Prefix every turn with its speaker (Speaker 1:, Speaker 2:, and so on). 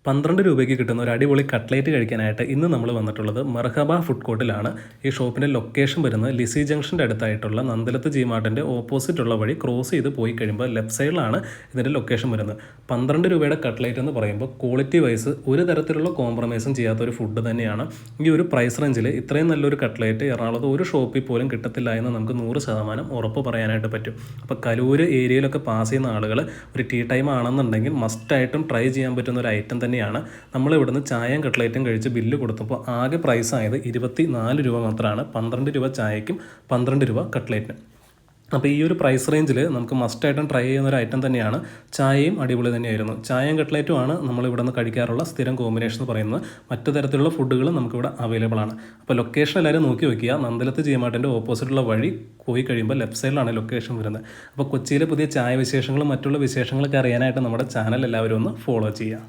Speaker 1: 12 രൂപയ്ക്ക് കിട്ടുന്ന ഒരു അടിപൊളി കട്ട്ലേറ്റ് കഴിക്കാനായിട്ട് ഇന്ന് നമ്മൾ വന്നിട്ടുള്ളത് മർഹബ ഫുഡ് കോർട്ടിലാണ്. ഈ ഷോപ്പിൻ്റെ ലൊക്കേഷൻ വരുന്നത് ലിസി ജംഗ്ഷൻ്റെ അടുത്തായിട്ടുള്ള നന്ദലത്ത് ജി മാർട്ടിൻ്റെ ഓപ്പോസിറ്റ് ഉള്ള വഴി ക്രോസ് ചെയ്ത് പോയി കഴിയുമ്പോൾ ലെഫ്റ്റ് സൈഡിലാണ് ഇതിൻ്റെ ലൊക്കേഷൻ വരുന്നത്. 12 രൂപയുടെ കട്ട്ലേറ്റ് എന്ന് പറയുമ്പോൾ ക്വാളിറ്റി വൈസ് ഒരു തരത്തിലുള്ള കോംപ്രമൈസും ചെയ്യാത്ത ഒരു ഫുഡ് തന്നെയാണ്. ഈ ഒരു പ്രൈസ് റേഞ്ചിൽ ഇത്രയും നല്ലൊരു കട്ട്ലേറ്റ് എറണാകുളത്ത് ഒരു ഷോപ്പിൽ പോലും കിട്ടത്തില്ല എന്ന് നമുക്ക് 100% ഉറപ്പ് പറയാനായിട്ട് പറ്റും. അപ്പോൾ കലൂർ ഏരിയയിലൊക്കെ പാസ് ചെയ്യുന്ന ആളുകൾ ഒരു ടീ ടൈം ആണെന്നുണ്ടെങ്കിൽ മസ്റ്റായിട്ടും ട്രൈ ചെയ്യാൻ പറ്റുന്ന ഒരു ഐറ്റം തന്നെയാണ്. നമ്മൾ ഇവിടുന്ന് ചായയും കട്ട്ലേറ്റും കഴിച്ച് ബില്ല് കൊടുത്തപ്പോൾ ആകെ പ്രൈസ് ആയത് 24 രൂപ മാത്രമാണ്. 12 രൂപ ചായയ്ക്കും 12 രൂപ കട്ട്ലേറ്റിനും. അപ്പോൾ ഈ ഒരു പ്രൈസ് റേഞ്ചിൽ നമുക്ക് മസ്റ്റായിട്ടും ട്രൈ ചെയ്യുന്ന ഒരു ഐറ്റം തന്നെയാണ്. ചായയും അടിപൊളി തന്നെയായിരുന്നു. ചായയും കട്ട്ലേറ്റുമാണ് നമ്മൾ ഇവിടെ നിന്ന് കഴിക്കാറുള്ള സ്ഥിരം കോമ്പിനേഷൻ എന്ന് പറയുന്നത്. മറ്റു തരത്തിലുള്ള ഫുഡുകൾ നമുക്കിവിടെ അവൈലബിൾ ആണ്. അപ്പോൾ ലൊക്കേഷൻ എല്ലാവരും നോക്കി വയ്ക്കുക. നന്ദലത്ത് ജി മാർട്ടിൻ്റെ ഓപ്പോസിറ്റുള്ള വഴി പോയി കഴിയുമ്പോൾ ലെഫ്റ്റ് സൈഡിലാണ് ലൊക്കേഷൻ വരുന്നത്. അപ്പോൾ കൊച്ചിയിലെ പുതിയ ചായ വിശേഷങ്ങളും മറ്റുള്ള വിശേഷങ്ങളൊക്കെ അറിയാനായിട്ട് നമ്മുടെ ചാനൽ എല്ലാവരും ഒന്ന് ഫോളോ ചെയ്യുക.